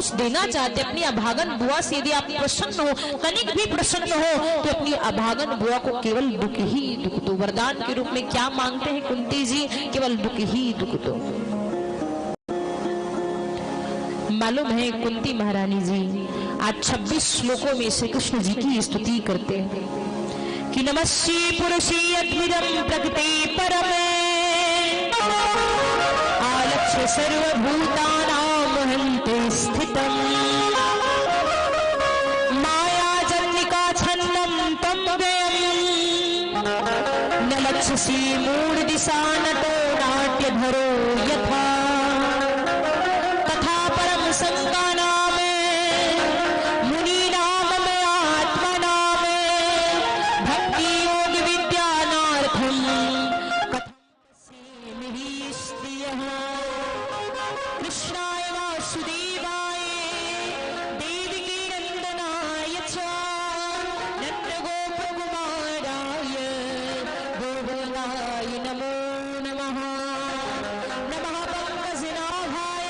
कुछ देना चाहते, अपनी अभागन बुआ से यदि आप प्रसन्न हो, तनिक भी प्रसन्न हो, तो अपनी अभागन बुआ को केवल दुख ही दुख दो। वरदान के रूप में क्या मांगते हैं कुंती जी? केवल दुख ही दुख दो। मालूम है कुंती महारानी जी आज 26 श्लोकों में श्री कृष्ण जी की स्तुति करते हैं कि नमस्ते पुरुषे अद्भुतम प्रकृते परमे आलक्ष्य सर्वभूतानां हन्ते स्थितम् मायाजन्निका छन्नं तं व्ययम् न लक्ष्यसि मूढदिशा नतो नाट्यधरो यथा तथा परम संगानां मुनीनां में आत्मनां भक्ति योग विद्यानार्थं कथं निहिस्तियः कृष्णाय वासुदेवाय देवकी नंदनाय च नन्दगोपकुमाराय गोविन्दाय नमो नमः। नमः पंकजनाभाय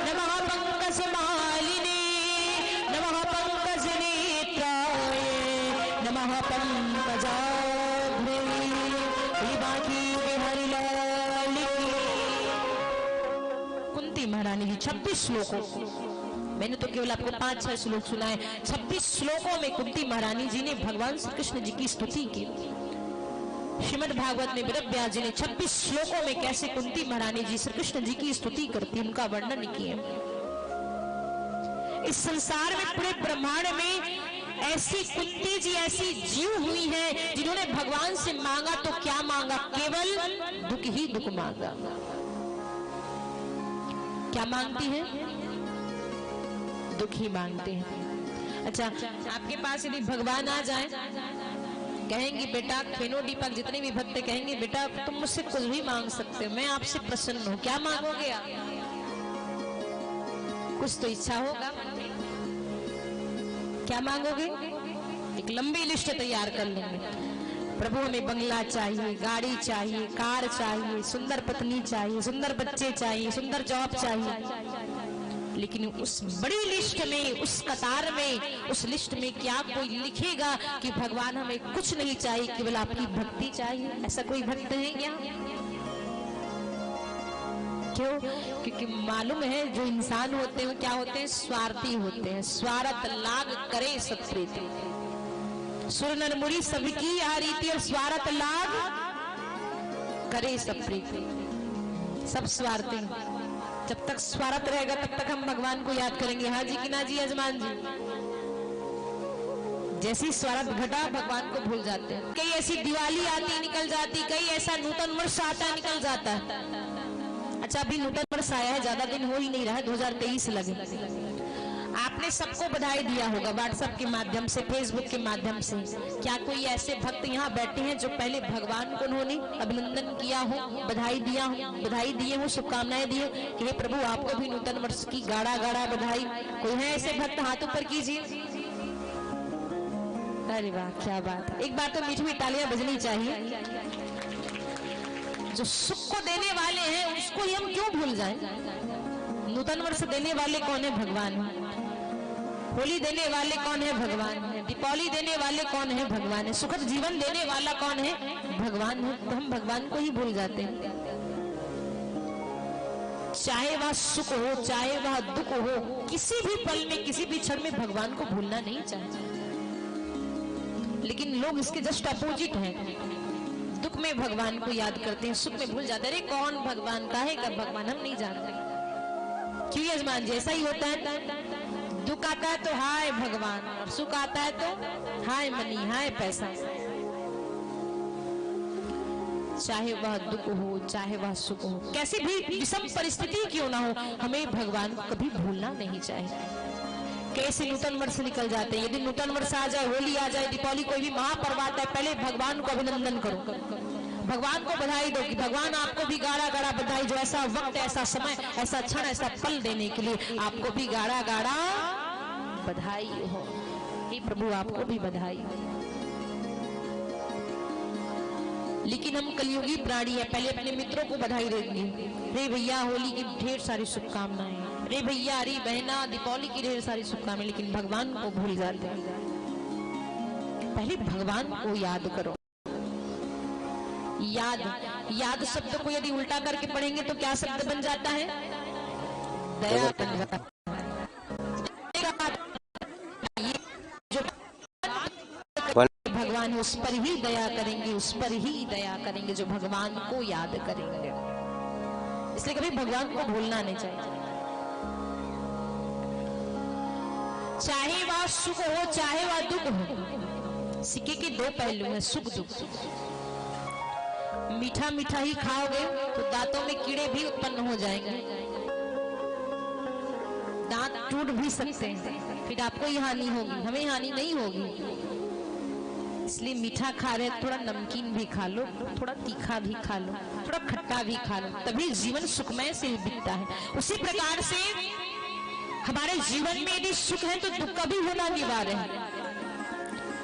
नमः पंकजमालिने नमः पंकजनेत्राय नमः पंकजाग्रे। बाकी बिहारी लाल की। कुंती महारानी जी 26 श्लोकों, मैंने तो केवल आपको 5-6 श्लोक सुनाए, 26 श्लोकों में कुंती महारानी जी ने भगवान श्री कृष्ण जी की स्तुति की। श्रीमद् भागवत में वेद व्यास जी ने 26 श्लोकों में कैसे कुंती महारानी जी श्री कृष्ण जी की स्तुति करती, उनका वर्णन किया। इस संसार में पूरे ब्रह्मांड में ऐसी कुंती जी ऐसी जीव हुई है जिन्होंने भगवान से मांगा तो क्या मांगा? केवल दुख ही दुख मांगा। क्या मांगती है? दुख ही मांगते हैं। अच्छा, आपके पास यदि भगवान आ जाए, कहेंगे बेटा खेनो दीपक जितने भी भक्त कहेंगे बेटा तुम मुझसे कुछ भी मांग सकते हो, मैं आपसे प्रसन्न हूं, क्या मांगोगे आप? कुछ तो इच्छा होगा, क्या मांगोगे? एक लंबी लिस्ट तैयार कर लेंगे। प्रभु हमें बंगला चाहिए, गाड़ी चाहिए, कार चाहिए, सुंदर पत्नी चाहिए, सुंदर बच्चे चाहिए, सुंदर जॉब चाहिए। लेकिन उस बड़ी लिस्ट में, उस कतार में, उस लिस्ट में क्या कोई लिखेगा कि भगवान हमें कुछ नहीं चाहिए, केवल आपकी भक्ति चाहिए? ऐसा कोई भक्त है क्या? क्यों? क्योंकि मालूम है जो इंसान होते हैं क्या होते हैं? स्वार्थी होते हैं। स्वार्थ लाग करे सब प्रीति, सुर नर मुनि सबकी आ रीति और स्वार्थ लाग करे सब प्रीति। सब स्वार्थी। जब तक स्वार्थ रहेगा तब तक हम भगवान को याद करेंगे, हाँ जी कि ना जी यजमान जी। जैसी स्वार्थ घटा भगवान को भूल जाते हैं। कई ऐसी दिवाली आती निकल जाती, कई ऐसा नूतन वर्ष आता निकल जाता है। अच्छा अभी नूतन वर्ष आया है, ज्यादा दिन हो ही नहीं रहा है, 2023 लगे। आपने सबको बधाई दिया होगा व्हाट्सएप के माध्यम से, फेसबुक के माध्यम से। क्या कोई ऐसे भक्त यहाँ बैठे हैं जो पहले भगवान को उन्होंने अभिनंदन किया हो, बधाई दिया हो, बधाई दिए हो, शुभकामनाएं दी हो कि हे प्रभु आपको भी नूतन वर्ष की गाढ़ा गाढ़ा बधाई? कोई है ऐसे भक्त? हाथ ऊपर कीजिए। अरे वाह क्या बात है। एक बार तो मीठी मीठी तालियां बजनी चाहिए। जो सुख को देने वाले हैं उसको ही हम क्यों भूल जाएं? नूतन वर्ष देने वाले कौन है? भगवान है। होली देने वाले कौन है? भगवान है। दीपावली देने वाले कौन है? भगवान है। सुखद जीवन देने वाला कौन है? भगवान है। तो हम भगवान को ही भूल जाते हैं। चाहे वह सुख हो चाहे वह दुख हो, किसी भी पल में किसी भी क्षण में भगवान को भूलना नहीं चाहिए। लेकिन लोग इसके जस्ट अपोजिट हैं। दुख में भगवान को याद करते हैं, सुख में भूल जाते हैं। अरे कौन भगवान का है कब भगवान हम नहीं जानते। क्यों यजमान जी? ऐसा ही होता है। दुख आता है तो हाय भगवान, और सुख आता है तो हाय मनी, हाय पैसा। चाहे वह दुख हो चाहे वह सुख हो, कैसी भी विषम परिस्थिति क्यों ना हो, हमें भगवान को कभी भूलना नहीं चाहिए। कैसे नूतन वर्ष निकल जाते हैं, यदि नूतन वर्ष आ जाए, होली आ जाए, दीपावली, कोई भी महापर्व आता है, पहले भगवान को अभिनंदन करो, भगवान को बधाई दो कि भगवान आपको भी गाढ़ा गाढ़ा बधाई, जो ऐसा वक्त, ऐसा समय, ऐसा क्षण, ऐसा पल देने के लिए आपको भी गाढ़ा गाढ़ा बधाई हो। हे प्रभु आपको भी बधाई हो। लेकिन हम कलियुगी प्राणी है, पहले अपने मित्रों को बधाई देंगे, रे भैया होली की ढेर सारी शुभकामनाएं, अरे भैया, अरे बहना, दीपावली की ढेर सारी शुभकामनाएं, लेकिन भगवान को भूल जाते हैं। पहले भगवान को याद करो। याद शब्द को यदि उल्टा करके पढ़ेंगे तो क्या शब्द बन जाता है? दया बन जाता है। भगवान उस पर ही दया करेंगे, उस पर ही दया करेंगे जो भगवान को याद करेंगे। इसलिए कभी भगवान को भूलना नहीं चाहिए। चाहे वह सुख हो चाहे वह दुख हो, सिक्के के दो पहलू हैं, सुख दुख। मीठा मीठा ही खाओगे तो दांतों में कीड़े भी उत्पन्न हो जाएंगे, दांत टूट भी सकते हैं, फिर आपको ही हानि होगी, हमें हानि नहीं होगी। इसलिए मीठा खा रहे थोड़ा नमकीन भी खा लो, थोड़ा तीखा भी खा लो, थोड़ा खट्टा भी खा लो, तभी जीवन सुखमय से दिखता है। उसी प्रकार से हमारे जीवन में यदि सुख है तो दुख का भी होना अनिवार्य है।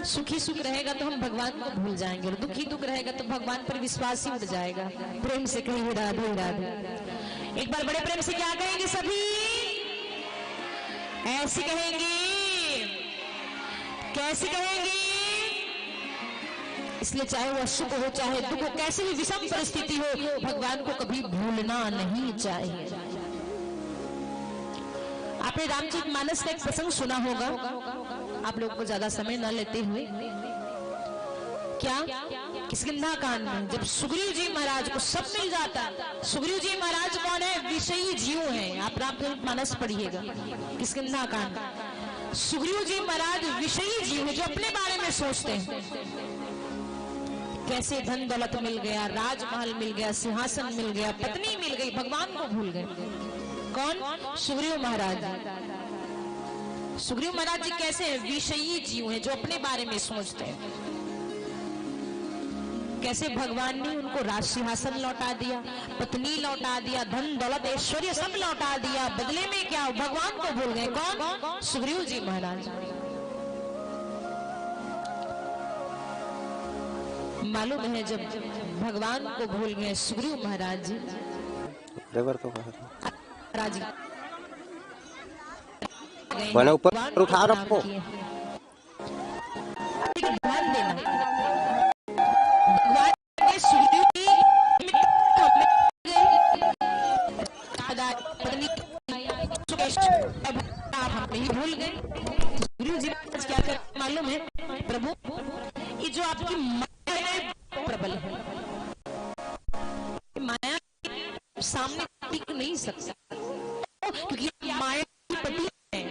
सुखी सुख रहेगा तो हम भगवान को भूल जाएंगे, और दुखी दुख रहेगा तो भगवान पर विश्वास ही उठ जाएगा। प्रेम से कहिए राधे राधे। एक बार बड़े प्रेम से क्या कहेंगे सभी? ऐसे कहेंगे, कैसे कहेंगे? इसलिए चाहे वह सुख हो चाहे दुख हो, कैसी भी विषम परिस्थिति हो, भगवान को कभी भूलना नहीं चाहिए। आपने रामचरितमानस का एक प्रसंग सुना होगा, आप लोगों को ज्यादा समय न लेते हुए। क्या? किष्किंधा कांड में जब सुग्रीव जी महाराज को सब मिल जाता। सुग्रीव जी महाराज कौन है? विषयी जीव हैं। आप रामचरितमानस पढ़िएगा, किष्किंधा कांड। सुग्रीव जी महाराज विषयी जीव जो अपने बारे में सोचते हैं। कैसे धन दौलत मिल गया, राजमहल मिल गया, सिंहासन मिल गया, पत्नी मिल गई, भगवान को भूल गए। कौन? सुग्रीव महाराज। सुग्रीव महाराज जी कैसे हैं? विषयी जीव हैं जो अपने बारे में सोचते हैं। कैसे भगवान ने उनको राज सिंहासन लौटा दिया, पत्नी लौटा दिया, धन दौलत ऐश्वर्य सब लौटा दिया, बदले में क्या? भगवान को भूल गए। कौन? सुग्रीव जी महाराज। मालूम है जब भगवान को भूल गए सुग्रीव महाराज जी, राजी बने ऊपर उठा रखो। ध्यान देना, भगवान ने सुग्रीव की आप हमें ही भूल गए। सुग्रीव जी क्या कर मालूम है? प्रभु, ये जो आपकी माया है प्रबल है, माया सामने टिक नहीं सकता, क्योंकि माया की पति है,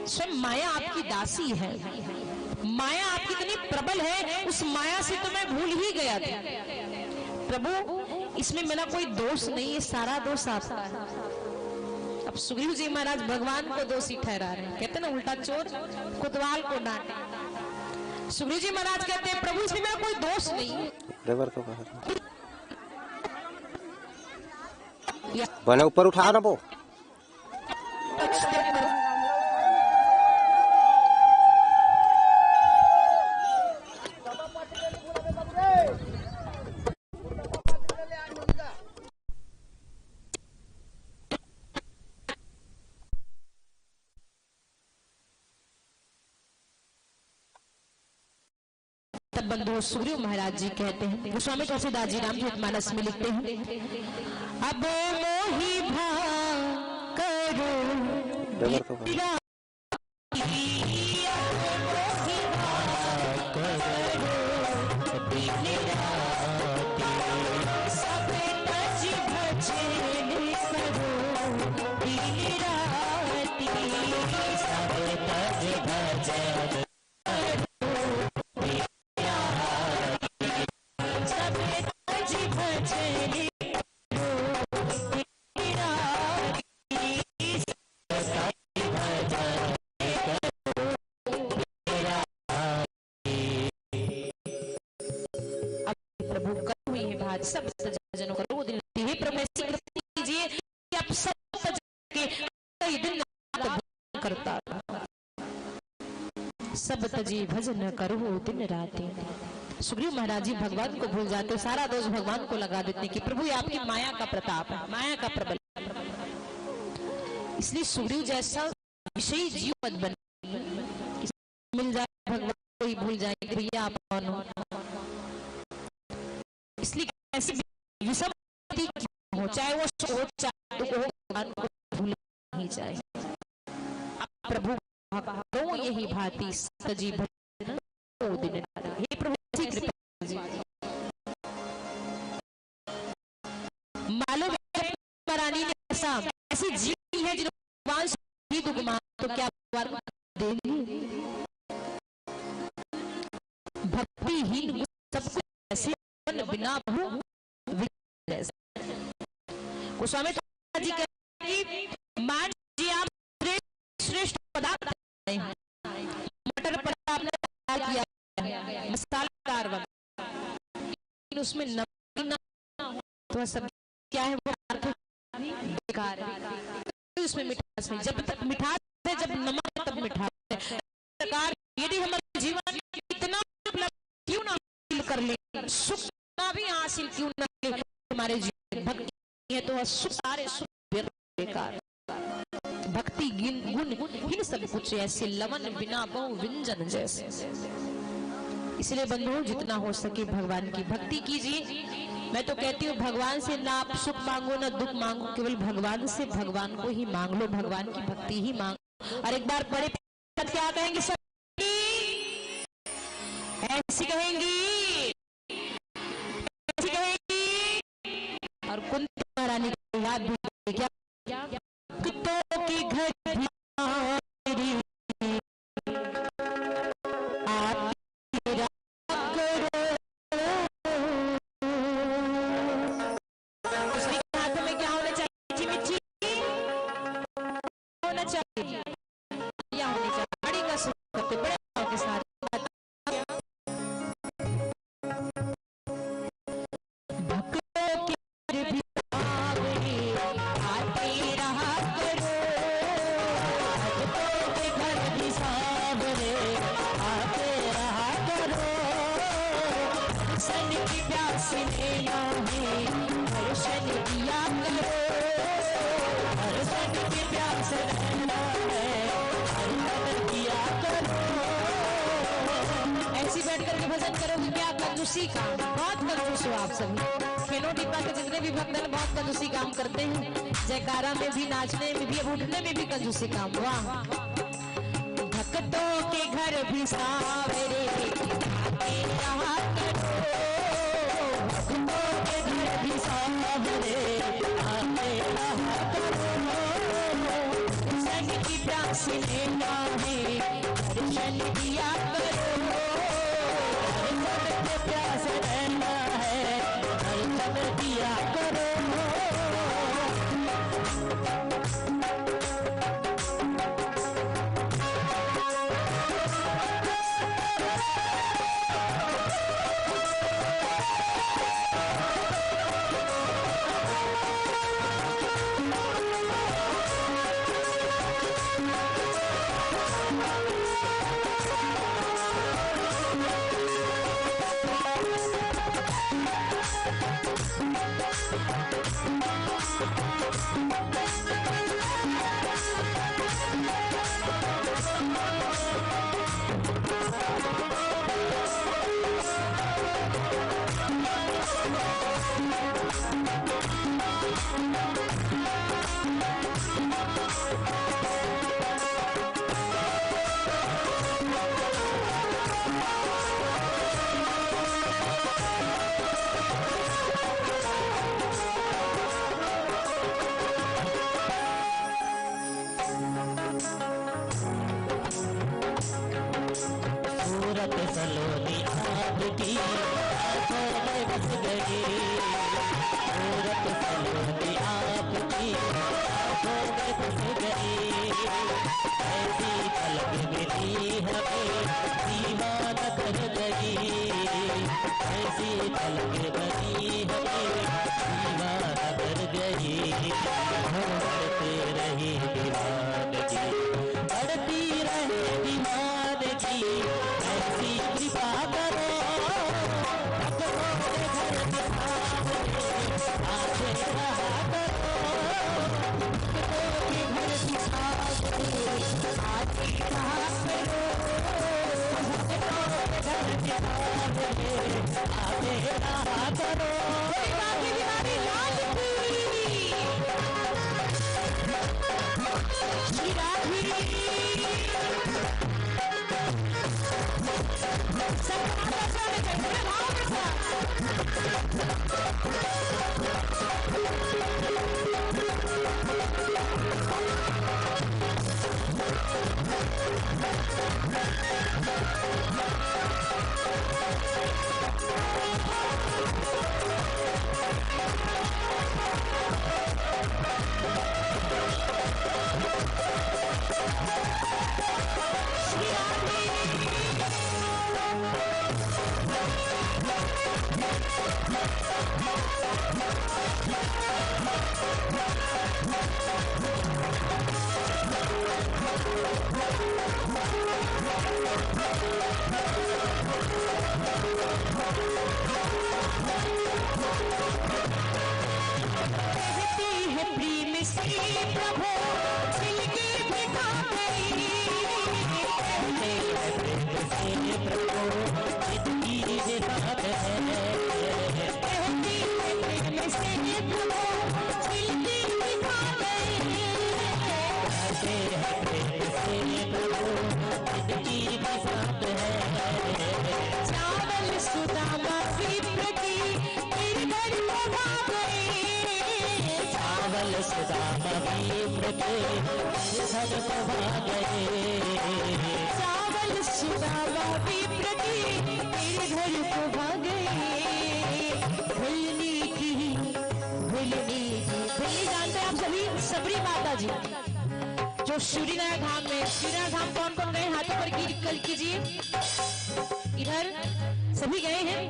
स्वयं माया आपकी दासी है। माया आपकी इतनी प्रबल है, उस माया से तो मैं भूल ही गया था। प्रभु, इसमें मेरा कोई दोष नहीं है, सारा दोष आपका है। अब सुग्रीव जी महाराज भगवान को दोषी ठहरा रहे हैं। कहते ना, उल्टा चोर कोतवाल को डांटे। सुग्रीव जी महाराज कहते हैं, प्रभु इसमें मेरा कोई दोष नहीं है। बने ऊपर उठा ना वो। तब बंधु सुग्रीव महाराज जी कहते हैं, गोस्वामी तुलसीदास जी रामचरितमानस में लिखते हैं, अब मोहि भाव करो सब जनों करो दिन हे प्रभु ऐसी कृपा कीजिए कि आप सब के कई दिन करता सब तजी भजन करो दिन रात। सुग्रीव महाराज जी भगवान को भूल जाते, सारा दोष भगवान को लगा देते कि प्रभु ये आपकी माया का प्रताप है, माया का प्रबल। इसलिए सुग्रीव जैसा विषयी जीव मत बने, मिल जाए भगवान को ही भूल जाएंगे भैया आप कौन हो। इसलिए ऐसी विषम हो, चाहे वो सोच चाहे तो भगवान को भूल नहीं जाए। प्रभु तो यही भांति सजी भजन दिन, हे प्रभु कृपा जी। मालूम रानी ने ऐसी जीव है जिन्होंने भगवान से दुख मांगा तो क्या भगवान देंगे? भक्तिहीन सबसे ऐसे बिना गोस्वामी जी कहते मान जी आप श्रेष्ठ पदार्थ मटर पर आपने किया मसालेदार बना, उसमें नमक ना तो सब क्या है वो बेकार है, उसमें मिठास नहीं। जब तक मिठास है, जब नमक तब मिठास है। प्रकार यदि हमारे जीवन में इतना क्यों ना हासिल कर ले, सुख ना भी हासिल क्यों ना ले, हमारे जीवन भक्ति है तो सुख सारे सुख बेकार। भक्ति गुण हीन सब कुछ ऐसे लवन बिना बहु व्यंजन जैसे। इसलिए बंधुओं जितना हो सके भगवान की भक्ति कीजिए। मैं तो कहती हूँ भगवान से ना आप सुख मांगो ना दुख मांगो, केवल भगवान से भगवान को ही मांग लो, भगवान की भक्ति ही मांगो। और एक बार पढ़े क्या कहेंगे सब ऐसी कहेंगी, ऐसी कहेंगी। और कुंती महारानी को याद भी क्या कुत्तों की घर भी बहुत कंजूस हो आप सभी। खेलो डिब्बा के जितने भी भक्तन बहुत कंजूसी काम करते हैं, जयकारा में भी, नाचने में भी, अब उठने में भी कंजूसी काम। वाह भक्तों के घर भी सावरे रहा करो, भक्तों के घर भी सावरे रहा करो, संग की प्यास लेना है दर्शन दिया करो, प्यास रहना है दर्शन दिया करो। चावल सुदामा भी प्रति तेरे घर को भागे। भुलनी की भुलनी जानते हैं आप सभी, सबरी माता जी जो सूर्यनारायण धाम में, सूर्यनारायण धाम कौन कौन गए हाथों पर गिर कीजिए, इधर सभी गए हैं।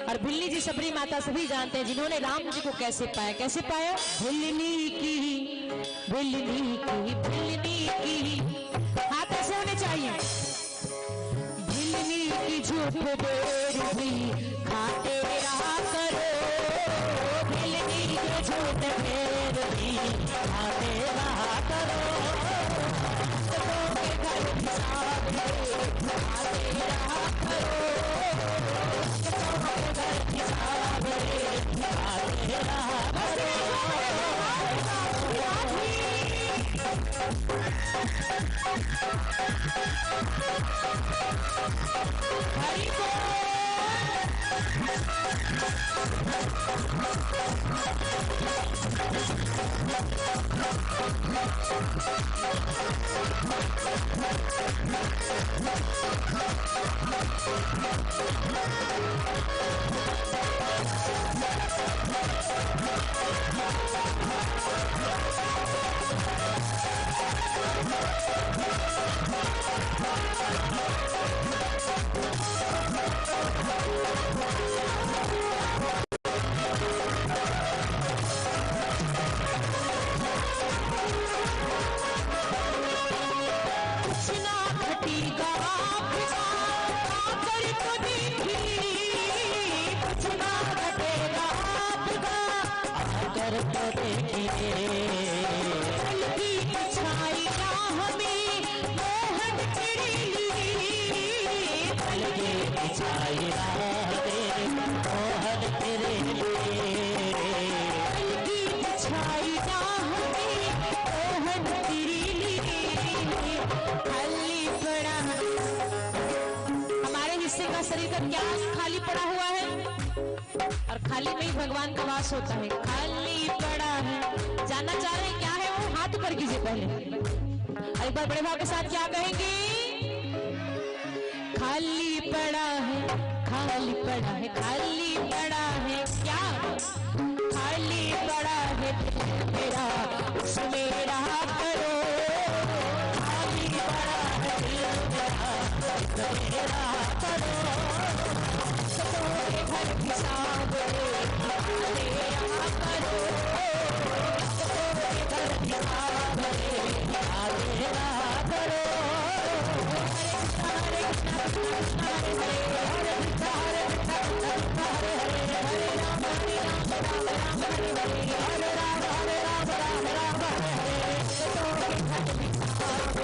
और भिल्ली जी सबरी माता सभी जानते हैं जिन्होंने राम जी को कैसे पाया, कैसे पाया। भुलनी की भुलनी की भुलनी की, हाथ ऐसे होने चाहिए। भुलनी की झूठ देर भी खाते रहा करो, भुलनी की झूठ देर भी खाते रहा करो, के घर हिसाब खाते रहा करो, घर हिसाब खाते रहा करो। हरि शरीर का क्या खाली पड़ा हुआ है, और खाली में ही भगवान का वास होता है। खाली पड़ा है, जानना चाह रहे हैं क्या है वो, हाथ ऊपर कीजिए पहले, एक बार बड़े भाव के साथ क्या कहेंगे। खाली पड़ा है, खाली पड़ा है, खाली पड़ा है, क्या खाली पड़ा है मेरा, मेरा करो, खाली पड़ा है मेरा करो, सबके घर हिसाब आते यहाँ करो, सबके घर हिसाब आते यहाँ करो। हरे कृष्ण कृष्ण हरे हरे, हरे कृष्ण हरे कृष्ण कृष्ण हरे हरे, हरे राम राम राम हरे हरे, हरे राम राम राम हरे हरे, सबके घर हिसाब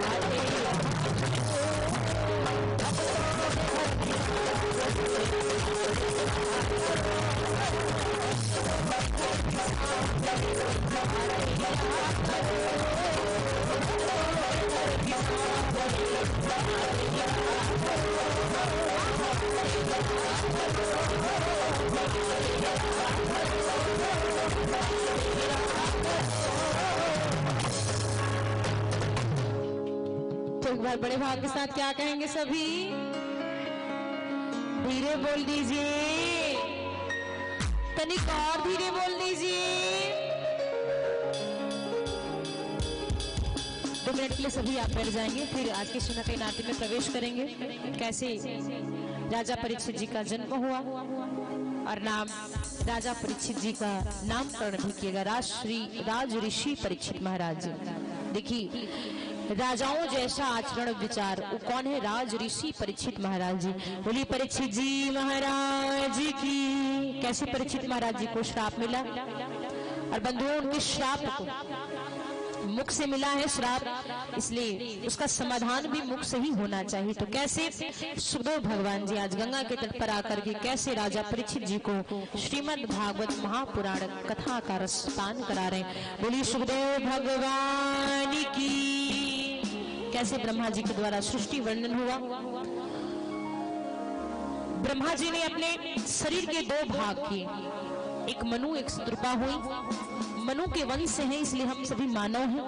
आते यहाँ करो, सबके घर तो एक बार बड़े भाव के साथ क्या कहेंगे सभी? धीरे बोल दीजिए, तनिक और धीरे बोल दीजिए। 2 मिनट के लिए सभी आप बैठ जाएंगे, फिर आज की सुनते नाते में प्रवेश करेंगे। कैसे राजा परीक्षित जी का जन्म हुआ और नाम राजा परीक्षित जी का नामकरण भी किएगा राज ऋषि परीक्षित महाराज। देखिए राजाओं जैसा आचरण विचार वो कौन है? राज ऋषि परीक्षित महाराज जी। बोलिए परीक्षित जी महाराज की। कैसे परीक्षित महाराज जी को श्राप मिला? और बंधुओं उनके श्राप को मुख से मिला है श्राप, इसलिए उसका समाधान भी मुख से ही होना चाहिए। तो कैसे सुखदेव भगवान जी आज गंगा के तट पर आकर के कैसे राजा परीक्षित जी को श्रीमद् भागवत महापुराण कथा का रसपान करा रहे हैं। बोलिए सुखदेव भगवान की। कैसे ब्रह्मा जी के द्वारा सृष्टि वर्णन हुआ। ब्रह्मा जी ने अपने शरीर के 2 भाग किए, एक मनु एक शत्रुपा हुई। मनु के वंश से हैं इसलिए हम सभी मानव हैं।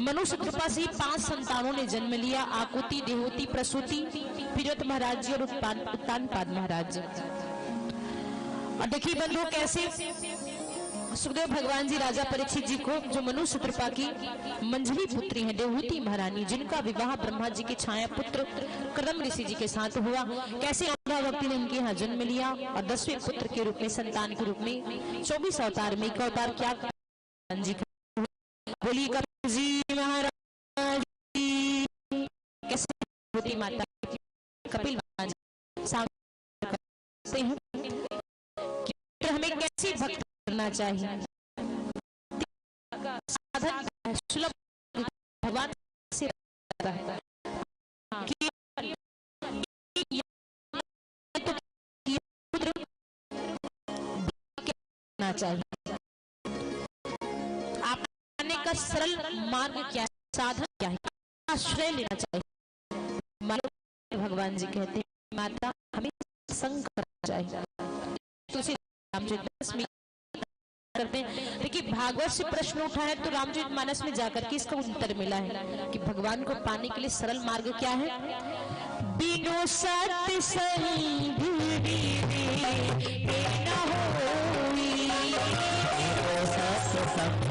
मनु शत्रुपा से 5 संतानों ने जन्म लिया, आकुति, देहोती, प्रसूति, फिरत महाराज जी और उत्तानपाद महाराज। और देखिए बंधु कैसे सुखदेव भगवान जी राजा परीक्षित जी को जो मनु शत्रुपा की मंझली पुत्री है देवहूति महारानी, जिनका विवाह ब्रह्मा जी के छाया पुत्र कदम ऋषि जी के साथ हुआ, कैसे अंधा भक्ति ने उनके यहाँ जन्म लिया और 10वें पुत्र के रूप में संतान के रूप में 24 अवतार में एक अवतार क्या जी का। बोलिए कपिल जी महाराज जी। कैसे देवहूति माता कपिल महाराज हमें कैसी भक्ति करना चाहिए। साधन सुलभ भगवान से रहता है कि करना चाहिए। आप आने का सरल मार्ग क्या है, साधन क्या है, आश्रय लेना चाहिए। भगवान जी कहते हैं माता हमें संग करना चाहिए। तुलसी रामचरितमानस में करते हैं। देखिए भागवत से प्रश्न उठा है तो रामचरितमानस में जाकर के इसका उत्तर मिला है कि भगवान को पाने के लिए सरल मार्ग क्या है। बिनु सत्य संग न होई, बिनु सत्य संग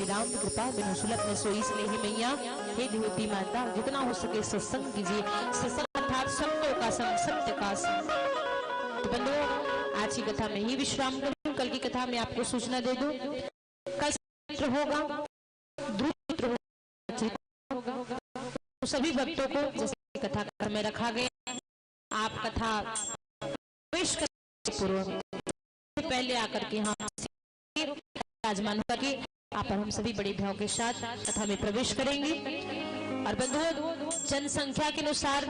राम कृपा बिनु सुलभ में सोई। इसलिए ही मैया हे देवती माता जितना हो सके सत्संग कीजिए। सत्संग अर्थात शब्दों का संग, सत्य का संग। तो बंधुओं आज की कथा में ही विश्राम करूं, कल की कथा में आपको सूचना दे दूं। कल होगा ध्रुव होगा, तो सभी भक्तों को जैसे कथा घर में रखा गया आप कथा प्रवेश करने पूर्व पहले आकर के यहाँ राजमान करके आप हम सभी बड़े भाव के साथ कथा में प्रवेश करेंगे। और बंधुओं जनसंख्या के अनुसार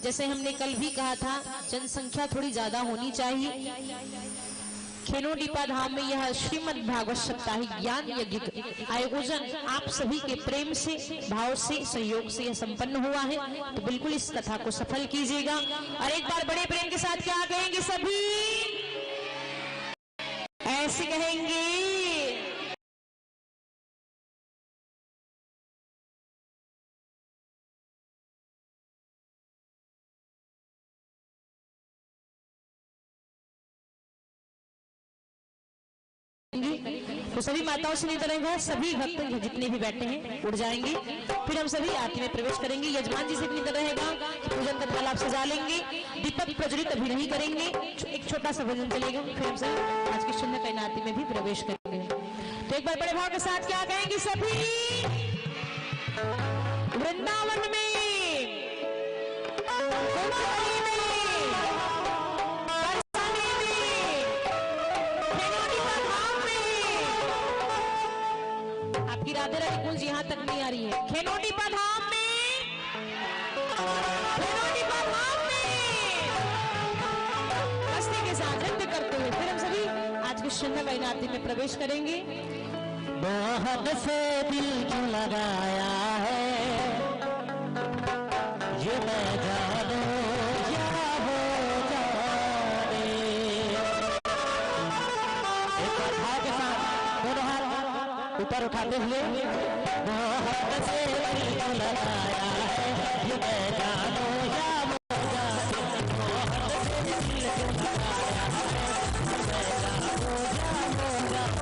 जैसे हमने कल भी कहा था जनसंख्या थोड़ी ज्यादा होनी चाहिए। खेनोडीपा धाम में यह श्रीमद् भागवत साप्ताहिक ज्ञान यज्ञ आयोजन आप सभी के प्रेम से भाव से सहयोग से यह संपन्न हुआ है। तो बिल्कुल इस कथा को सफल कीजिएगा। और एक बार बड़े प्रेम के साथ क्या कहेंगे सभी? ऐसे कहेंगे तो सभी माताओं से निवेदन रहेगा, सभी भक्त जितने भी बैठे हैं उठ जाएंगे। फिर हम सभी आरती में प्रवेश करेंगे। यजमान जी से निवेदन रहेगा कि पूजन का फल आप सजा लेंगे, दीपक प्रज्वलित अभी नहीं करेंगे, एक छोटा सा भजन चलेगा, फिर हम सभी आज की सुंदर कैन आरती में भी प्रवेश करेंगे। तो एक बार बड़े भाव के साथ क्या कहेंगे सभी? वृंदावन में, कुमारी में, बरसाने में, खेनोटी धाम में। आपकी राधे राधे कुंज यहां तक नहीं आ रही है। खेनोटी धाम में, खेनोटी धाम में मस्ती के साथ नृत्य करते हुए फिर हम सभी आज के श्रृंगार आरती में प्रवेश करेंगे। बहुत से दिल क्यों लगाया है, ये मैं जानू या हो जाने। एक बार भाव के साथ दोनों हाथ ऊपर उठाते हुए, बहुत से दिल क्यों लगाया है, ये मैं जानू या हो जाने। बहुत से दिल क्यों लगाया है, ये मैं जानू या हो जाने।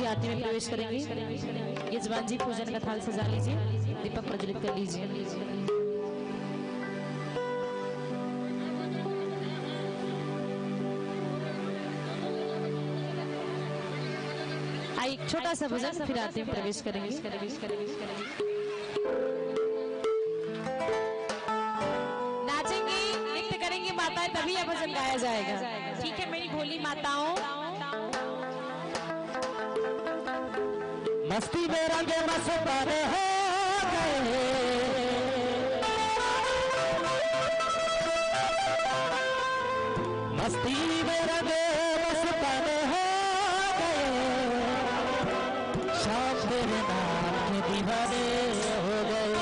आरती में प्रवेश करेंगे। यजमान जी पूजन का थाल सजा लीजिए, दीपक प्रज्वलित कर लीजिए। एक छोटा सा भजन फिर आरती में प्रवेश करेंगे। नाचेंगे, नृत्य करेंगे माताएं, तभी यह भजन गाया जाएगा। ठीक है मेरी भोली माताओं। मस्ती में रंगे मस्ताने हो गए, मस्ती में रंगे मस्ताने हो गए, शाम तेरे नाम के दीवाने हो गए।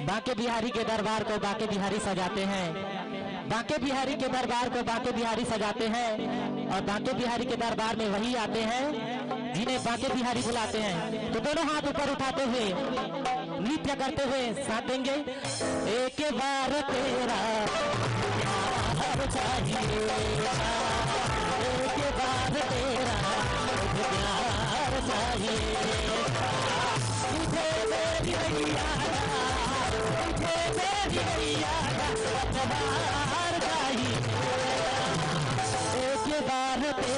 बांके बिहारी के दरबार को बांके बिहारी सजाते हैं, बांके बिहारी के दरबार को बांके बिहारी सजाते हैं, और बांके बिहारी के दरबार में वही आते हैं जिन्हें बांके बिहारी बुलाते हैं। तो दोनों हाथ ऊपर उठाते हुए नृत्य करते हुए साथ देंगे। एक बार तेरा प्यार चाहिए, एक बार तेरा प्यार चाहिए, तुझे मेरी मैया बार चाहिए, एक बार तेरा प्यार चाहिए, एक बार प्यार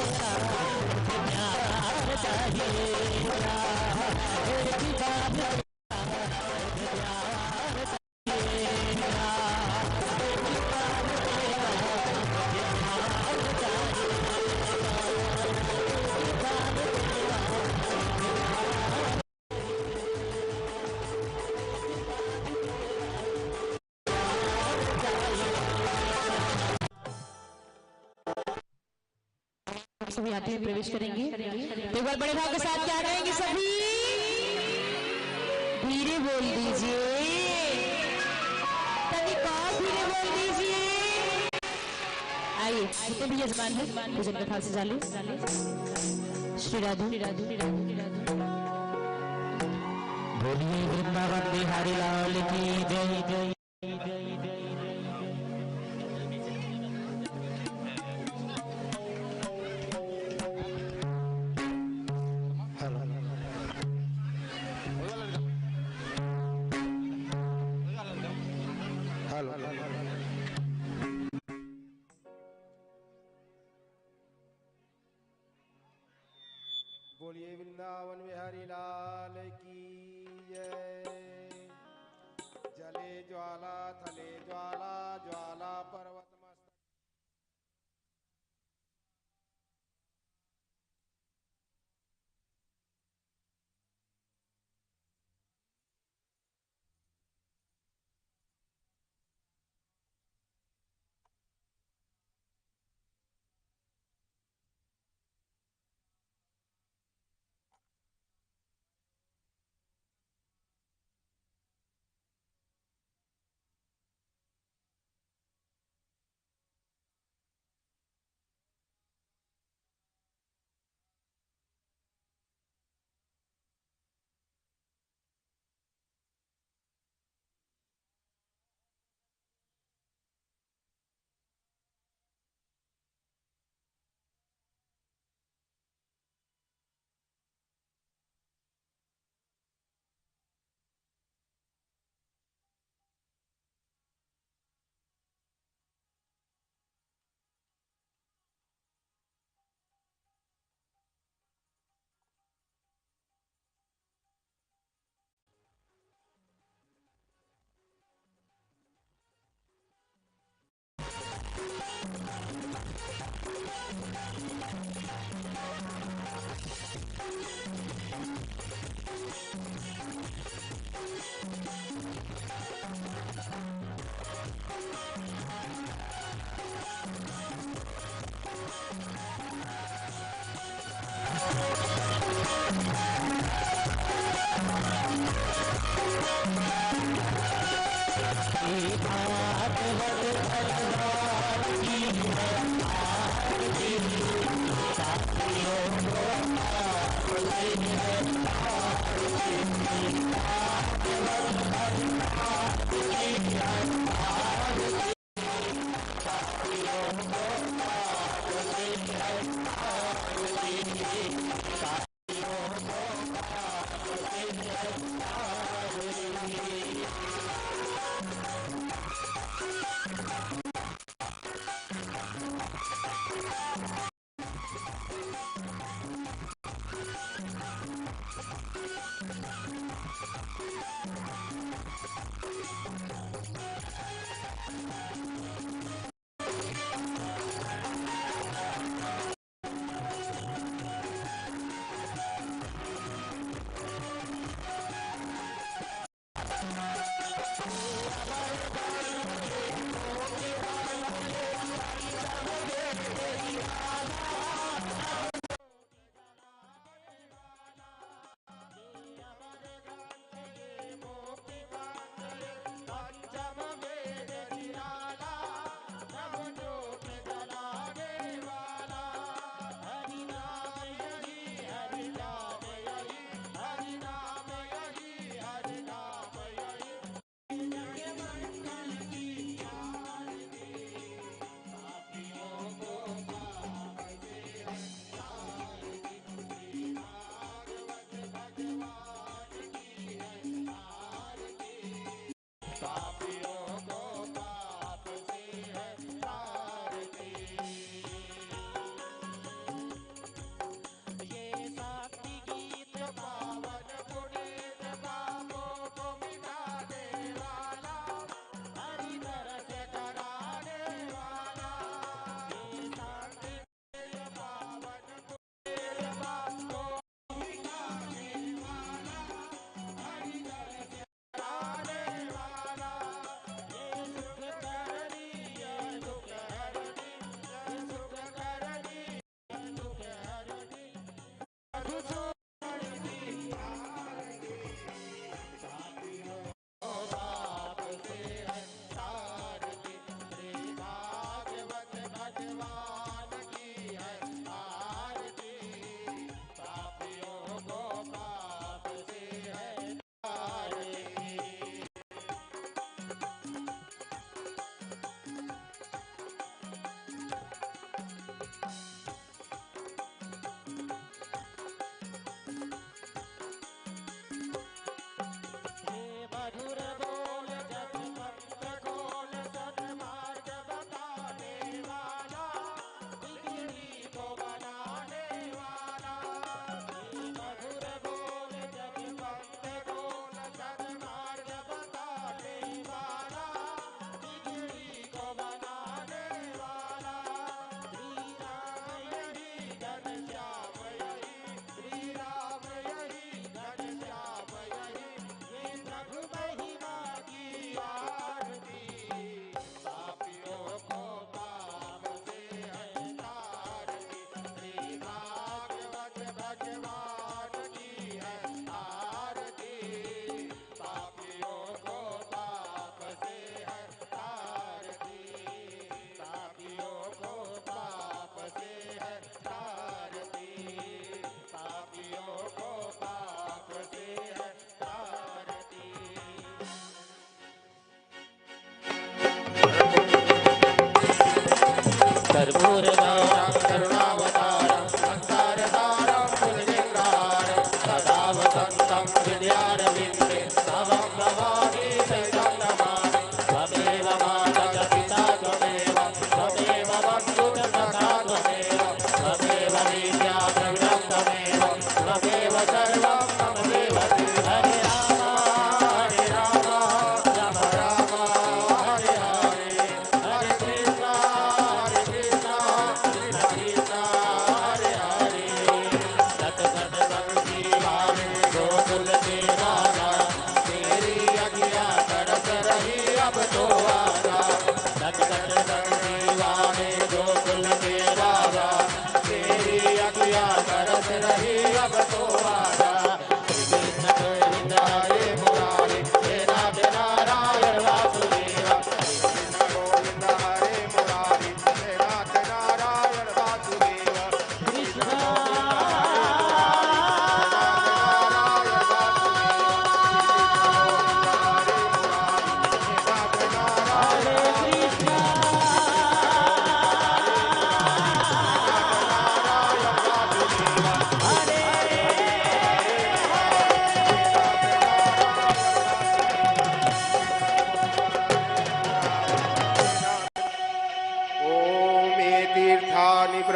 सभी आते हैं, प्रवेश करेंगे। तो एक बार बड़े भाव के साथ क्या कहेंगे सभी? धीरे बोल दीजिए, धीरे बोल दीजिए। आइए, जितने भी यजमान हैं पूजन का थाल सजा ले। श्री राधु बोलिए वृंदावन बिहारी लाल की जय जय जय जय। बोलिए वृंदावन बिहारी लाल की जय। जले ज्वाला थले ज्वाला, ज्वाला पर्वत मस्तक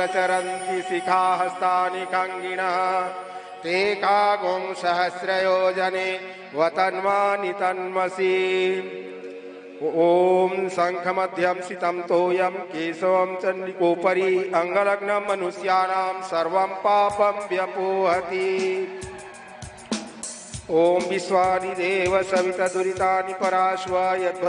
प्रचरन्ति शिखा हस्तानि खङ्गिणः ते कागुं सहस्रयोजने वतन्वानि तन्मसि ओम शंखमध्यम सितं तोयं केशवं चंडिकोपरि अंगलग्नं मनुष्याणां सर्वं पापं व्यपोहति ओम विश्वादिदेव सविता दुरितानि पराश्व यद्भद्र